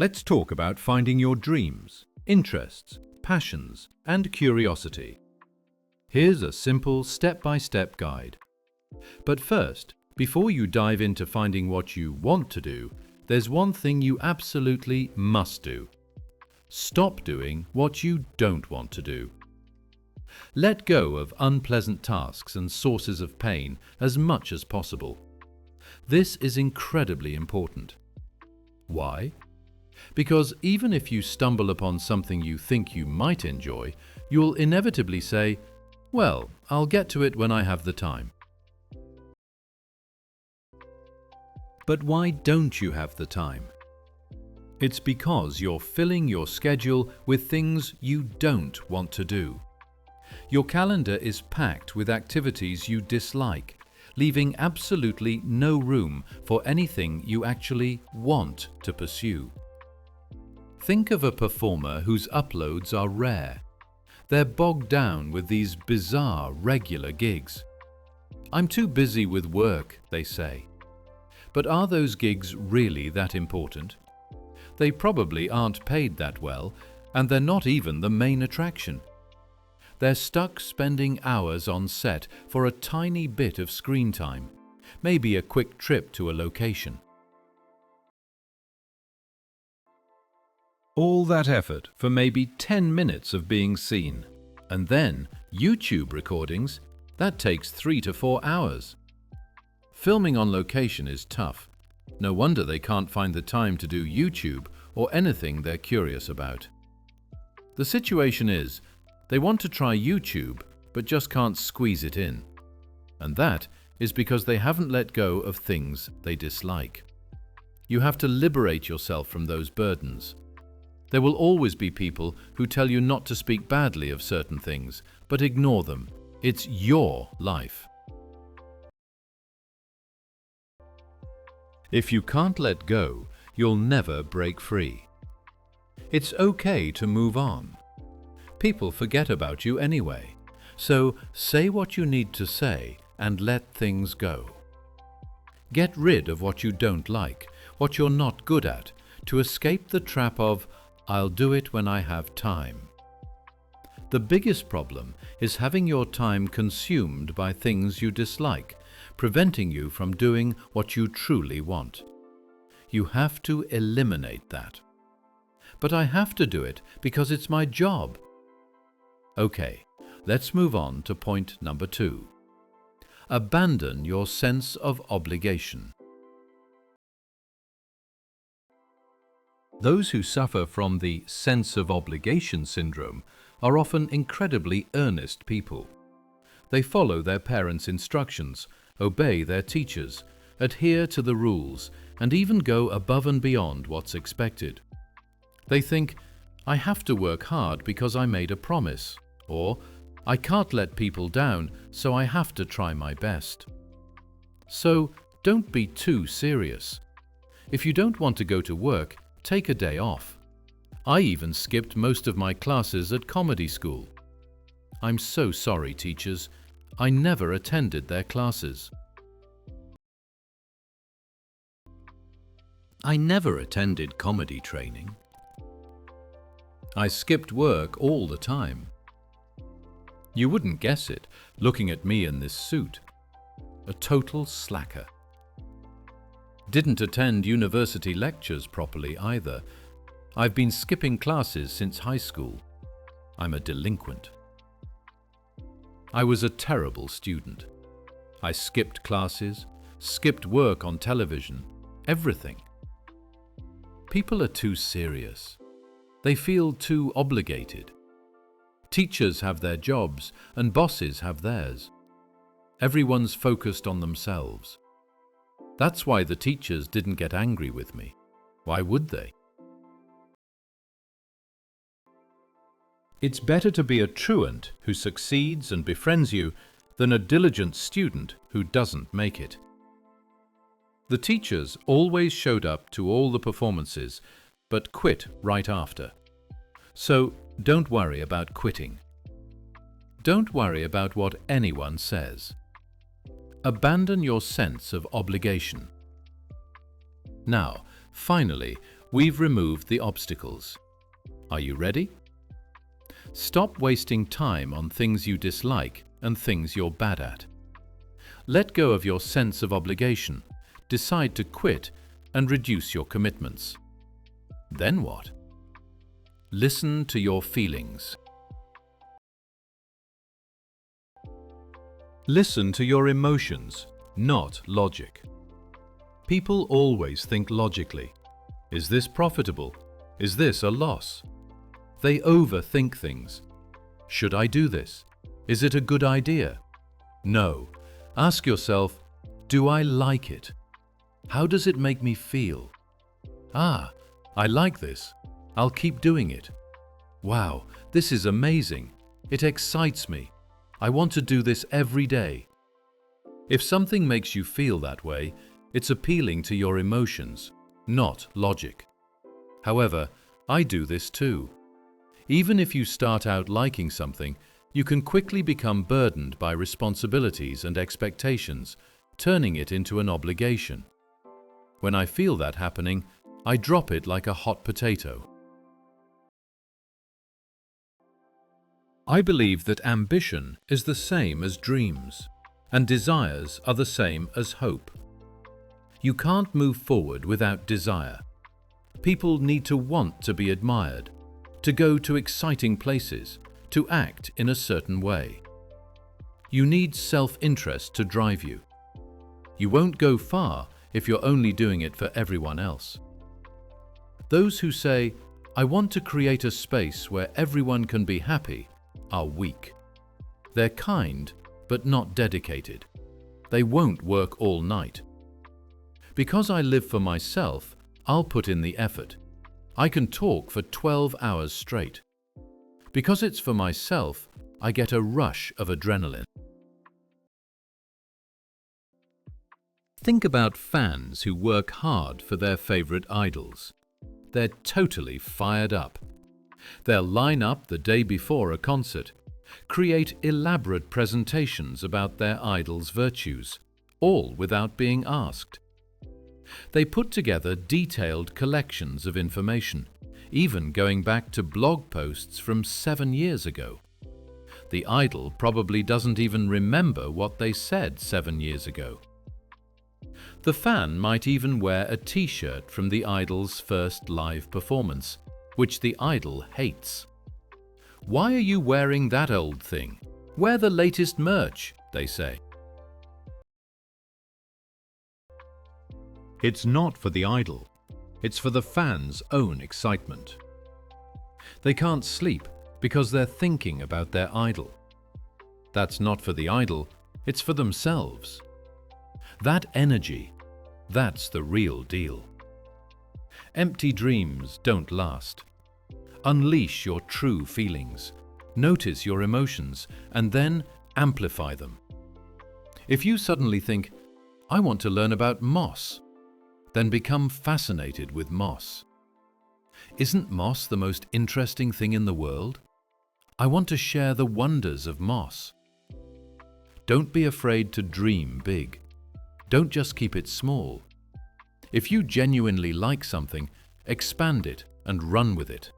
Let's talk about finding your dreams, interests, passions, and curiosity. Here's a simple step-by-step guide. But first, before you dive into finding what you want to do, there's one thing you absolutely must do. Stop doing what you don't want to do. Let go of unpleasant tasks and sources of pain as much as possible. This is incredibly important. Why? Because even if you stumble upon something you think you might enjoy, you'll inevitably say, "Well, I'll get to it when I have the time." But why don't you have the time? It's because you're filling your schedule with things you don't want to do. Your calendar is packed with activities you dislike, leaving absolutely no room for anything you actually want to pursue. Think of a performer whose uploads are rare. They're bogged down with these bizarre, regular gigs. "I'm too busy with work," they say. But are those gigs really that important? They probably aren't paid that well, and they're not even the main attraction. They're stuck spending hours on set for a tiny bit of screen time, maybe a quick trip to a location. All that effort for maybe 10 minutes of being seen. And then YouTube recordings, that takes 3 to 4 hours. Filming on location is tough. No wonder they can't find the time to do YouTube or anything they're curious about. The situation is, they want to try YouTube, but just can't squeeze it in. And that is because they haven't let go of things they dislike. You have to liberate yourself from those burdens. There will always be people who tell you not to speak badly of certain things, but ignore them. It's your life. If you can't let go, you'll never break free. It's okay to move on. People forget about you anyway, so say what you need to say and let things go. Get rid of what you don't like, what you're not good at, to escape the trap of, "I'll do it when I have time." The biggest problem is having your time consumed by things you dislike, preventing you from doing what you truly want. You have to eliminate that. "But I have to do it because it's my job." Okay, let's move on to point number 2. Abandon your sense of obligation. Those who suffer from the sense of obligation syndrome are often incredibly earnest people. They follow their parents' instructions, obey their teachers, adhere to the rules, and even go above and beyond what's expected. They think, "I have to work hard because I made a promise," or "I can't let people down, so I have to try my best." So don't be too serious. If you don't want to go to work, take a day off. I even skipped most of my classes at comedy school. I'm so sorry, teachers. I never attended their classes. I never attended comedy training. I skipped work all the time. You wouldn't guess it, looking at me in this suit. A total slacker. Didn't attend university lectures properly either. I've been skipping classes since high school. I'm a delinquent. I was a terrible student. I skipped classes, skipped work on television, everything. People are too serious. They feel too obligated. Teachers have their jobs and bosses have theirs. Everyone's focused on themselves. That's why the teachers didn't get angry with me. Why would they? It's better to be a truant who succeeds and befriends you than a diligent student who doesn't make it. The teachers always showed up to all the performances, but quit right after. So don't worry about quitting. Don't worry about what anyone says. Abandon your sense of obligation. Now, finally, We've removed the obstacles. Are you ready? Stop wasting time on things you dislike and things you're bad at. Let go of your sense of obligation, decide to quit, and reduce your commitments. Then what? Listen to your feelings. Listen to your emotions, not logic. People always think logically. Is this profitable? Is this a loss? They overthink things. Should I do this? Is it a good idea? No. Ask yourself, do I like it? How does it make me feel? Ah, I like this. I'll keep doing it. Wow, this is amazing. It excites me. I want to do this every day. If something makes you feel that way, it's appealing to your emotions, not logic. However, I do this too. Even if you start out liking something, you can quickly become burdened by responsibilities and expectations, turning it into an obligation. When I feel that happening, I drop it like a hot potato. I believe that ambition is the same as dreams, and desires are the same as hope. You can't move forward without desire. People need to want to be admired, to go to exciting places, to act in a certain way. You need self-interest to drive you. You won't go far if you're only doing it for everyone else. Those who say, "I want to create a space where everyone can be happy," are weak. They're kind, but not dedicated. They won't work all night. Because I live for myself, I'll put in the effort. I can talk for 12 hours straight. Because it's for myself, I get a rush of adrenaline. Think about fans who work hard for their favorite idols. They're totally fired up. They'll line up the day before a concert, create elaborate presentations about their idol's virtues, all without being asked. They put together detailed collections of information, even going back to blog posts from 7 years ago. The idol probably doesn't even remember what they said 7 years ago. The fan might even wear a t-shirt from the idol's first live performance, which the idol hates. "Why are you wearing that old thing? Wear the latest merch," they say. It's not for the idol. It's for the fan's own excitement. They can't sleep because they're thinking about their idol. That's not for the idol, it's for themselves. That energy, that's the real deal. Empty dreams don't last. Unleash your true feelings. Notice your emotions and then amplify them. If you suddenly think, "I want to learn about moss," then become fascinated with moss. Isn't moss the most interesting thing in the world? I want to share the wonders of moss. Don't be afraid to dream big. Don't just keep it small. If you genuinely like something, expand it and run with it.